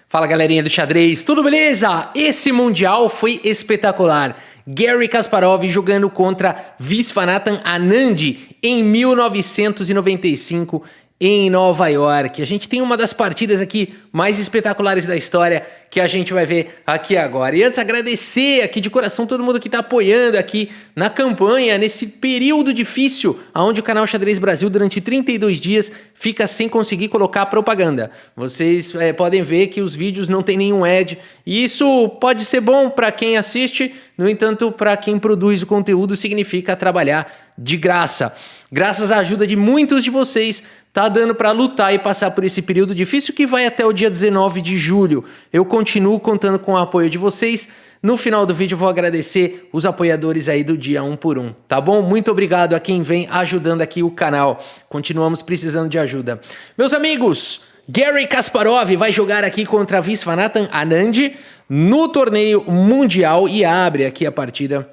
Fala galerinha do xadrez, tudo beleza? Esse Mundial foi espetacular. Garry Kasparov jogando contra Viswanathan Anand em 1995 em Nova York. A gente tem uma das partidas aqui mais espetaculares da história que a gente vai ver aqui agora. E antes agradecer aqui de coração todo mundo que está apoiando aqui na campanha, nesse período difícil, onde o canal Xadrez Brasil durante 32 dias fica sem conseguir colocar propaganda. Vocês podem ver que os vídeos não tem nenhum ad, e isso pode ser bom para quem assiste, no entanto, para quem produz o conteúdo significa trabalhar de graça. Graças à ajuda de muitos de vocês, tá dando para lutar e passar por esse período difícil que vai até o dia 19 de julho. Eu continuo contando com o apoio de vocês. No final do vídeo eu vou agradecer os apoiadores aí do dia um por um, tá bom? Muito obrigado a quem vem ajudando aqui o canal. Continuamos precisando de ajuda. Meus amigos, Garry Kasparov vai jogar aqui contra Viswanathan Anand no torneio mundial e abre aqui a partida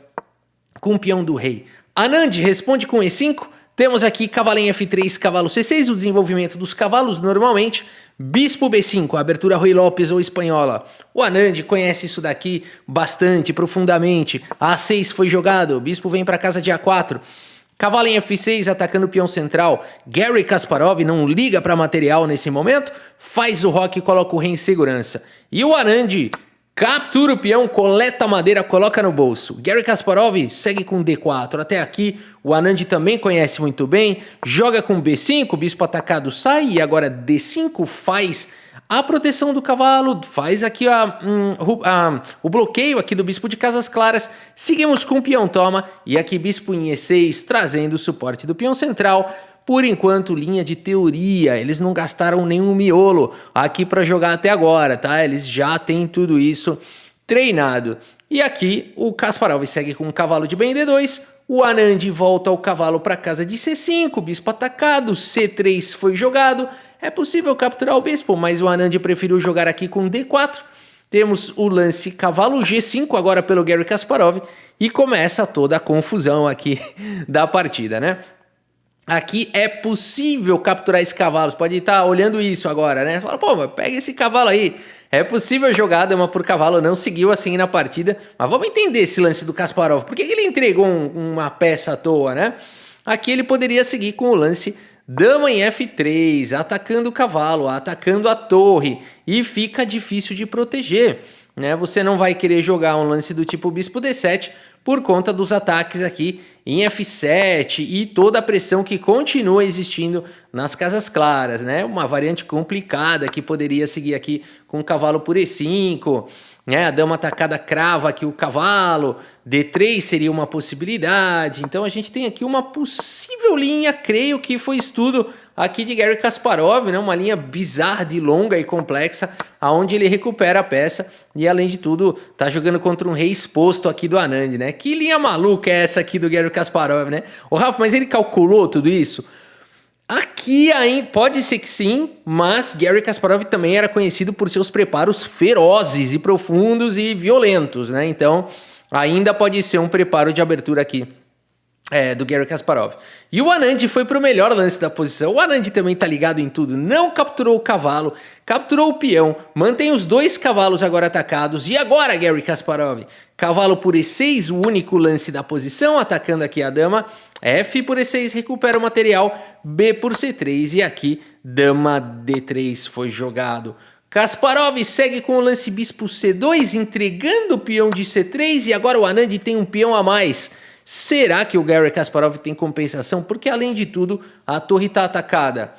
com o peão do rei. Anand responde com E5, temos aqui cavalo em F3, cavalo C6, o desenvolvimento dos cavalos normalmente, bispo B5, abertura Ruy Lopes ou espanhola. O Anand conhece isso daqui bastante, profundamente. A6 foi jogado, o bispo vem para casa de A4. Cavalo em F6 atacando o peão central. Garry Kasparov não liga para material nesse momento, faz o roque e coloca o rei em segurança. E o Anand captura o peão, coleta a madeira, coloca no bolso. Garry Kasparov segue com D4. Até aqui o Anand também conhece muito bem. Joga com B5, o bispo atacado sai e agora D5 faz a proteção do cavalo, faz aqui o bloqueio aqui do bispo de casas claras. Seguimos com o peão toma e aqui bispo em E6 trazendo o suporte do peão central. Por enquanto, linha de teoria, eles não gastaram nenhum miolo aqui para jogar até agora, tá? Eles já têm tudo isso treinado. E aqui o Kasparov segue com o cavalo de bem D2, o Anand volta o cavalo para casa de C5, bispo atacado, C3 foi jogado. É possível capturar o bispo, mas o Anand preferiu jogar aqui com D4. Temos o lance cavalo G5 agora pelo Garry Kasparov e começa toda a confusão aqui da partida, né? Aqui é possível capturar esse cavalo, você pode estar olhando isso agora, né? Você fala, pô, mas pega esse cavalo aí. É possível jogar dama por cavalo, não seguiu assim na partida. Mas vamos entender esse lance do Kasparov. Por que ele entregou uma peça à toa, né? Aqui ele poderia seguir com o lance dama em F3, atacando o cavalo, atacando a torre. E fica difícil de proteger, né? Você não vai querer jogar um lance do tipo bispo D7 por conta dos ataques aqui em F7 e toda a pressão que continua existindo nas casas claras, né? Uma variante complicada que poderia seguir aqui com o cavalo por E5, né? A dama atacada crava aqui o cavalo, D3 seria uma possibilidade. Então a gente tem aqui uma possível linha, creio que foi estudo aqui de Garry Kasparov, né? Uma linha bizarra de longa e complexa, aonde ele recupera a peça e além de tudo tá jogando contra um rei exposto aqui do Anand, né? Que linha maluca é essa aqui do Garry Kasparov, né? Ô Rafa, mas ele calculou tudo isso? Aqui ainda pode ser que sim, mas Garry Kasparov também era conhecido por seus preparos ferozes e profundos e violentos, né? Então ainda pode ser um preparo de abertura aqui do Garry Kasparov. E o Anand foi pro melhor lance da posição. O Anand também tá ligado em tudo. Não capturou o cavalo, capturou o peão, mantém os dois cavalos agora atacados. E agora, Garry Kasparov? Cavalo por E6, o único lance da posição, atacando aqui a dama. F por E6, recupera o material. B por C3 e aqui dama D3 foi jogado. Kasparov segue com o lance bispo C2, entregando o peão de C3 e agora o Anand tem um peão a mais. Será que o Garry Kasparov tem compensação? Porque além de tudo, a torre está atacada.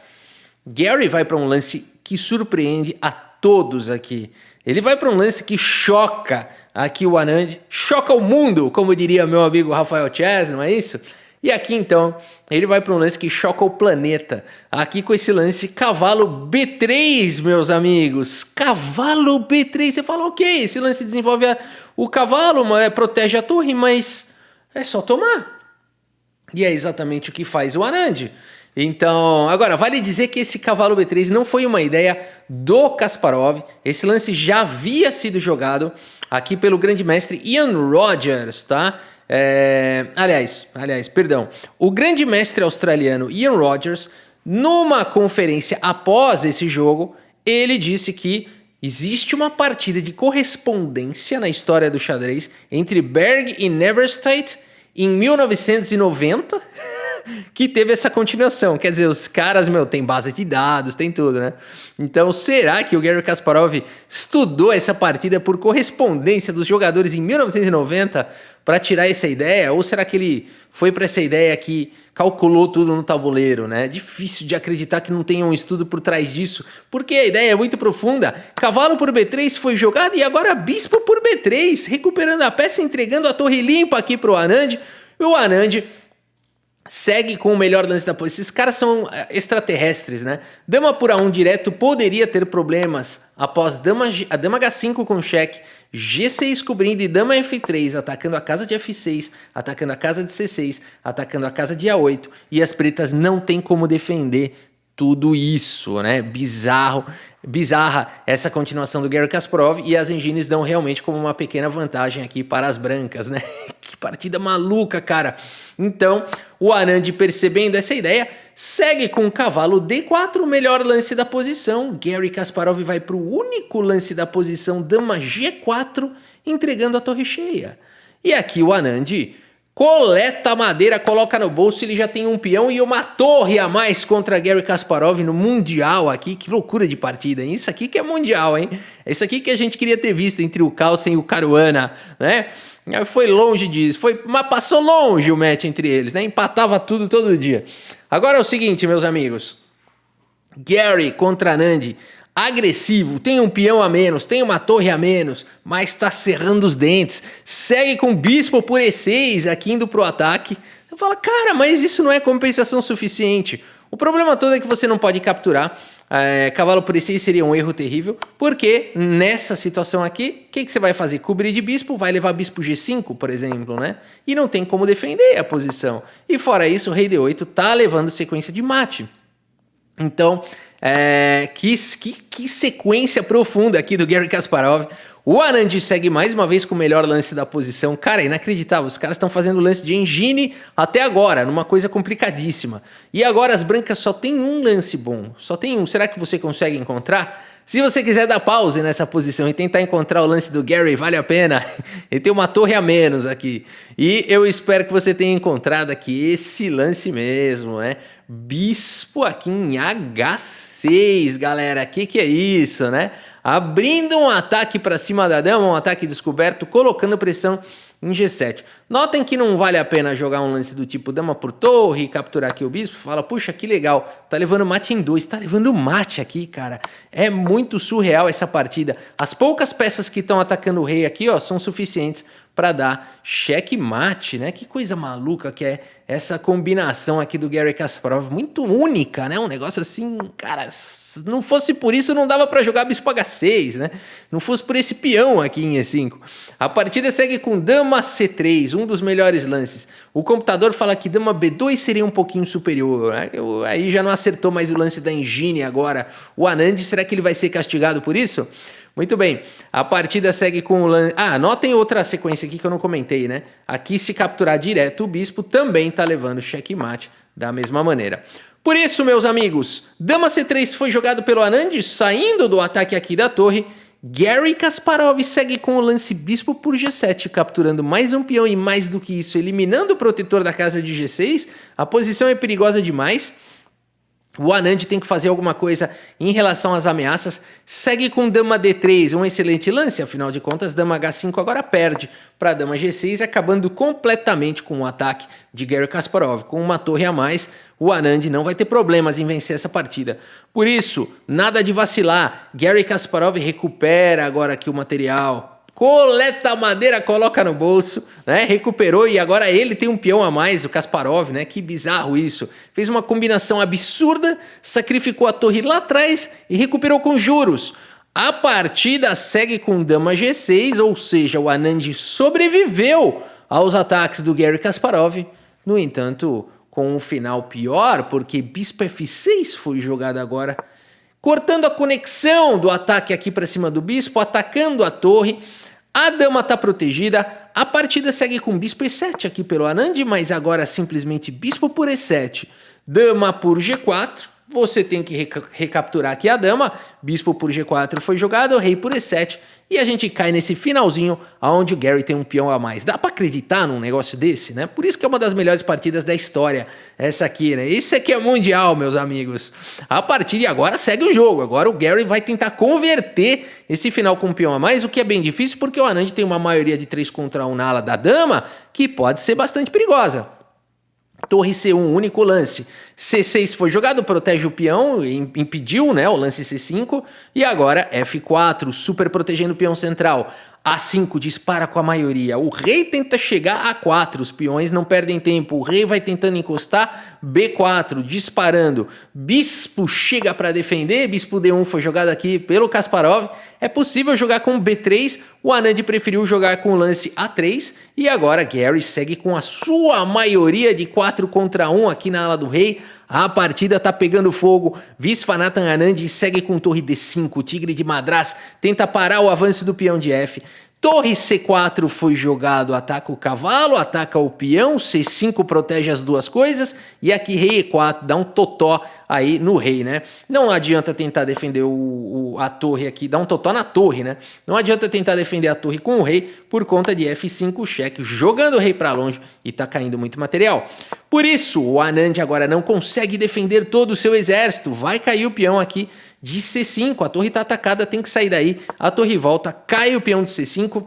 Garry vai para um lance que surpreende a todos aqui. Ele vai para um lance que choca aqui o Anand, choca o mundo, como diria meu amigo Rafael Chess, não é isso? E aqui então, ele vai para um lance que choca o planeta. Aqui com esse lance cavalo B3, meus amigos. Cavalo B3, você fala, ok, esse lance desenvolve o cavalo, protege a torre, mas é só tomar. E é exatamente o que faz o Anand. Então, agora, vale dizer que esse cavalo B3 não foi uma ideia do Kasparov. Esse lance já havia sido jogado aqui pelo grande mestre Ian Rogers, tá? Perdão. O grande mestre australiano Ian Rogers, numa conferência após esse jogo, ele disse que existe uma partida de correspondência na história do xadrez entre Berg e Neverstedt em 1990, que teve essa continuação. Quer dizer, os caras, tem base de dados, tem tudo, né? Então, será que o Garry Kasparov estudou essa partida por correspondência dos jogadores em 1990 para tirar essa ideia? Ou será que ele foi para essa ideia que calculou tudo no tabuleiro, né? Difícil de acreditar que não tenha um estudo por trás disso, porque a ideia é muito profunda. Cavalo por B3 foi jogado e agora bispo por B3, recuperando a peça, entregando a torre limpa aqui pro Anand. E o Anand segue com o melhor lance da posição. Esses caras são extraterrestres, né? Dama por A1 direto poderia ter problemas após a dama H5 com cheque, G6 cobrindo e dama F3, atacando a casa de F6, atacando a casa de C6, atacando a casa de A8. E as pretas não tem como defender tudo isso, né? Bizarra essa continuação do Garry Kasparov, e as engines dão realmente como uma pequena vantagem aqui para as brancas, né? Que partida maluca, cara! Então, o Anand, percebendo essa ideia, segue com o cavalo D4, o melhor lance da posição. Garry Kasparov vai para o único lance da posição, dama G4, entregando a torre cheia. E aqui o Anand coleta a madeira, coloca no bolso, ele já tem um peão e uma torre a mais contra Garry Kasparov no Mundial aqui. Que loucura de partida, hein? Isso aqui que é Mundial, hein? É isso aqui que a gente queria ter visto entre o Carlsen e o Caruana, né? Foi longe disso, mas passou longe o match entre eles, né? Empatava tudo todo dia. Agora é o seguinte, meus amigos. Garry contra Anand. Agressivo, tem um peão a menos, tem uma torre a menos, mas tá cerrando os dentes. Segue com bispo por E6 aqui indo pro ataque. Você fala, cara, mas isso não é compensação suficiente. O problema todo é que você não pode capturar. Cavalo por E6 seria um erro terrível, porque nessa situação aqui, o que você vai fazer? Cobrir de bispo, vai levar bispo G5, por exemplo, né? E não tem como defender a posição. E fora isso, o rei D8 tá levando sequência de mate. Então, que sequência profunda aqui do Garry Kasparov. O Anand segue mais uma vez com o melhor lance da posição. Cara, inacreditável. Os caras estão fazendo lance de engine até agora, numa coisa complicadíssima. E agora as brancas só tem um lance bom. Só tem um. Será que você consegue encontrar? Se você quiser dar pause nessa posição e tentar encontrar o lance do Garry, vale a pena. Ele tem uma torre a menos aqui. E eu espero que você tenha encontrado aqui esse lance mesmo, né? Bispo aqui em H6, galera. Que é isso, né? Abrindo um ataque para cima da dama, um ataque descoberto, colocando pressão em G7. Notem que não vale a pena jogar um lance do tipo dama por torre, capturar aqui o bispo. Fala, puxa, que legal, tá levando mate em 2, tá levando mate aqui, cara. É muito surreal essa partida. As poucas peças que estão atacando o rei aqui, ó, são suficientes para dar checkmate, né? Que coisa maluca que é essa combinação aqui do Garry Kasparov, muito única, né? Um negócio assim, cara, se não fosse por isso não dava para jogar bispo H6, né? Não fosse por esse peão aqui em E5. A partida segue com dama C3, um dos melhores lances. O computador fala que dama B2 seria um pouquinho superior, né? Aí já não acertou mais o lance da engine agora. O Anand, será que ele vai ser castigado por isso? Muito bem, a partida segue com o lance... notem outra sequência aqui que eu não comentei, né? Aqui, se capturar direto o bispo, também tá levando checkmate da mesma maneira. Por isso, meus amigos, dama C3 foi jogado pelo Anand, saindo do ataque aqui da torre. Garry Kasparov segue com o lance bispo por G7, capturando mais um peão e, mais do que isso, eliminando o protetor da casa de G6. A posição é perigosa demais. O Anand tem que fazer alguma coisa em relação às ameaças. Segue com dama D3, um excelente lance. Afinal de contas, dama H5 agora perde para dama G6, acabando completamente com o ataque de Garry Kasparov. Com uma torre a mais, o Anand não vai ter problemas em vencer essa partida. Por isso, nada de vacilar. Garry Kasparov recupera agora aqui o material. Coleta a madeira, coloca no bolso, né? Recuperou e agora ele tem um peão a mais, o Kasparov, né? Que bizarro isso. Fez uma combinação absurda, sacrificou a torre lá atrás e recuperou com juros. A partida segue com dama G6, ou seja, o Anand sobreviveu aos ataques do Garry Kasparov. No entanto, com um final pior, porque bispo F6 foi jogado agora, cortando a conexão do ataque aqui para cima do bispo, atacando a torre. A dama tá protegida, a partida segue com bispo E7 aqui pelo Anand, mas agora simplesmente bispo por E7, dama por G4, você tem que recapturar aqui a dama, bispo por G4 foi jogado, rei por E7, e a gente cai nesse finalzinho onde o Gary tem um peão a mais. Dá pra acreditar num negócio desse, né? Por isso que é uma das melhores partidas da história, essa aqui, né? Isso aqui é mundial, meus amigos. A partida agora segue o jogo, agora o Gary vai tentar converter esse final com um peão a mais, o que é bem difícil porque o Anand tem uma maioria de 3 contra 1 na ala da dama, que pode ser bastante perigosa. Torre C1, único lance. C6 foi jogado, protege o peão, impediu, né, o lance C5. E agora F4, super protegendo o peão central. A5 dispara com a maioria. O rei tenta chegar a 4, os peões não perdem tempo. O rei vai tentando encostar, B4 disparando. Bispo chega para defender, bispo D1 foi jogado aqui pelo Kasparov. É possível jogar com B3, o Anand preferiu jogar com o lance A3. E agora Gary segue com a sua maioria de 4 contra 1 aqui na ala do rei. A partida tá pegando fogo, Viswanathan Anand segue com torre D5, o tigre de Madras tenta parar o avanço do peão de F. Torre C4 foi jogado, ataca o cavalo, ataca o peão, C5 protege as duas coisas, e aqui rei E4 dá um totó aí no rei, né? Não adianta tentar defender a torre aqui, dá um totó na torre, né? Não adianta tentar defender a torre com o rei por conta de F5 cheque, jogando o rei para longe e tá caindo muito material. Por isso, o Anand agora não consegue defender todo o seu exército, vai cair o peão aqui de C5, a torre está atacada, tem que sair daí, a torre volta, cai o peão de C5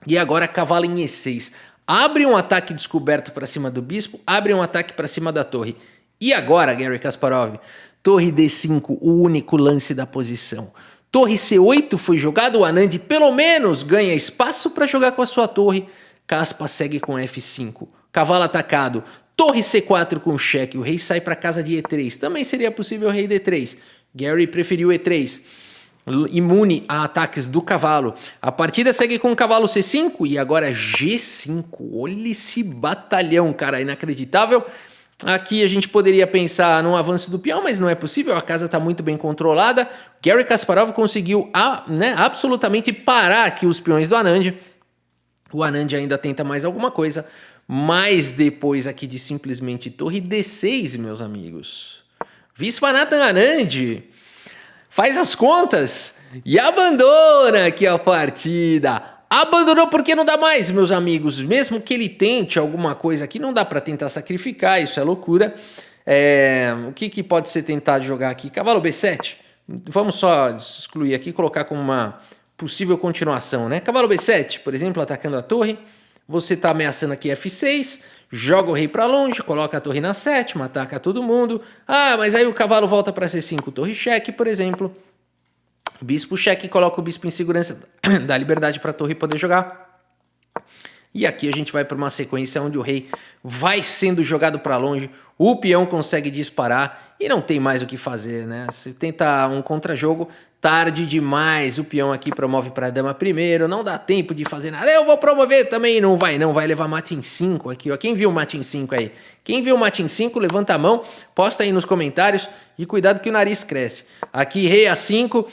e agora cavalo em E6. Abre um ataque descoberto para cima do bispo, abre um ataque para cima da torre. E agora, Gary Kasparov, torre D5, o único lance da posição. Torre C8 foi jogado, o Anand pelo menos ganha espaço para jogar com a sua torre. Kaspa segue com F5, cavalo atacado. Torre C4 com cheque, o rei sai para casa de E3, também seria possível rei D3. Gary preferiu E3, imune a ataques do cavalo. A partida segue com o cavalo C5 e agora G5. Olha esse batalhão, cara, inacreditável. Aqui a gente poderia pensar num avanço do peão, mas não é possível, a casa está muito bem controlada. Gary Kasparov conseguiu absolutamente parar aqui os peões do Anand. O Anand ainda tenta mais alguma coisa, mas depois aqui de simplesmente torre D6, meus amigos, Viswanathan Anand faz as contas e abandona aqui a partida. Abandonou porque não dá mais, meus amigos. Mesmo que ele tente alguma coisa aqui, não dá para tentar sacrificar, isso é loucura. O que pode ser tentado jogar aqui? Cavalo B7. Vamos só excluir aqui e colocar como uma possível continuação, né? Cavalo B7, por exemplo, atacando a torre. Você está ameaçando aqui F6, joga o rei para longe, coloca a torre na sétima, ataca todo mundo. Ah, mas aí o cavalo volta para C5, torre cheque, por exemplo. Bispo cheque, coloca o bispo em segurança, dá liberdade para a torre poder jogar. E aqui a gente vai para uma sequência onde o rei vai sendo jogado para longe, o peão consegue disparar e não tem mais o que fazer, né? Se tenta um contra-jogo, tarde demais, o peão aqui promove para a dama primeiro, não dá tempo de fazer nada. Eu vou promover também, não vai levar mate em 5 aqui, ó. Quem viu o mate em 5 aí? Quem viu o mate em 5, levanta a mão, posta aí nos comentários e cuidado que o nariz cresce. Aqui rei A5,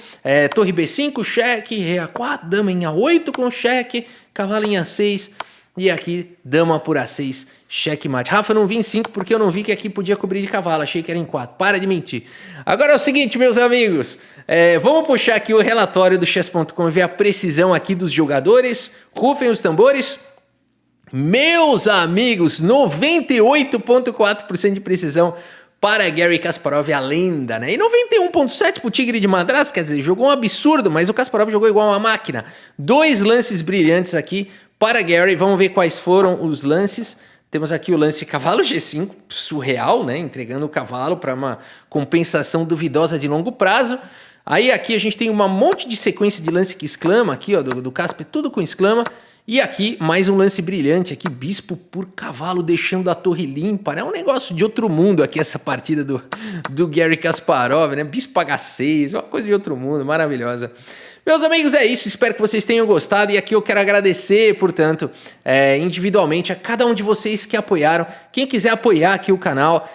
torre B5, cheque, rei A4, dama em A8 com cheque, cavalo em A6 e aqui dama por A6, cheque mate. Rafa, não vi em 5 porque eu não vi que aqui podia cobrir de cavalo, achei que era em 4, para de mentir. Agora é o seguinte, meus amigos, vamos puxar aqui o relatório do chess.com e ver a precisão aqui dos jogadores. Rufem os tambores. Meus amigos, 98,4% de precisão para Gary Kasparov, a lenda, né? E 91,7% para o Tigre de Madras, quer dizer, jogou um absurdo, mas o Kasparov jogou igual uma máquina. 2 lances brilhantes aqui para Gary, vamos ver quais foram os lances. Temos aqui o lance cavalo G5, surreal, né? Entregando o cavalo para uma compensação duvidosa de longo prazo. Aí aqui a gente tem um monte de sequência de lance que exclama aqui, ó, do Kasper, tudo com exclama. E aqui mais um lance brilhante aqui, bispo por cavalo deixando a torre limpa, né? É um negócio de outro mundo aqui essa partida do Gary Kasparov, né? Bispo H6, uma coisa de outro mundo, maravilhosa. Meus amigos, é isso. Espero que vocês tenham gostado. E aqui eu quero agradecer, portanto, individualmente a cada um de vocês que apoiaram. Quem quiser apoiar aqui o canal,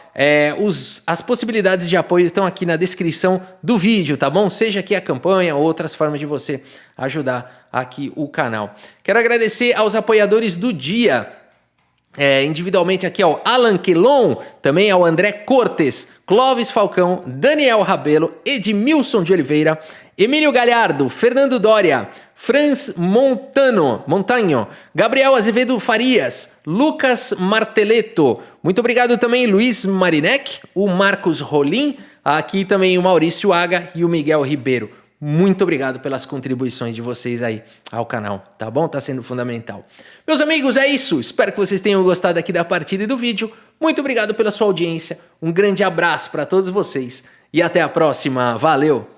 as possibilidades de apoio estão aqui na descrição do vídeo, tá bom? Seja aqui a campanha ou outras formas de você ajudar aqui o canal. Quero agradecer aos apoiadores do dia. Individualmente aqui ao Alan Quelon, também ao André Cortes, Clóvis Falcão, Daniel Rabelo, Edmilson de Oliveira, Emílio Galhardo, Fernando Dória, Franz Montanho, Gabriel Azevedo Farias, Lucas Marteleto, muito obrigado também Luiz Marinek, o Marcos Rolim, aqui também o Maurício Aga e o Miguel Ribeiro. Muito obrigado pelas contribuições de vocês aí ao canal, tá bom? Tá sendo fundamental. Meus amigos, é isso. Espero que vocês tenham gostado aqui da partida e do vídeo. Muito obrigado pela sua audiência. Um grande abraço para todos vocês e até a próxima. Valeu!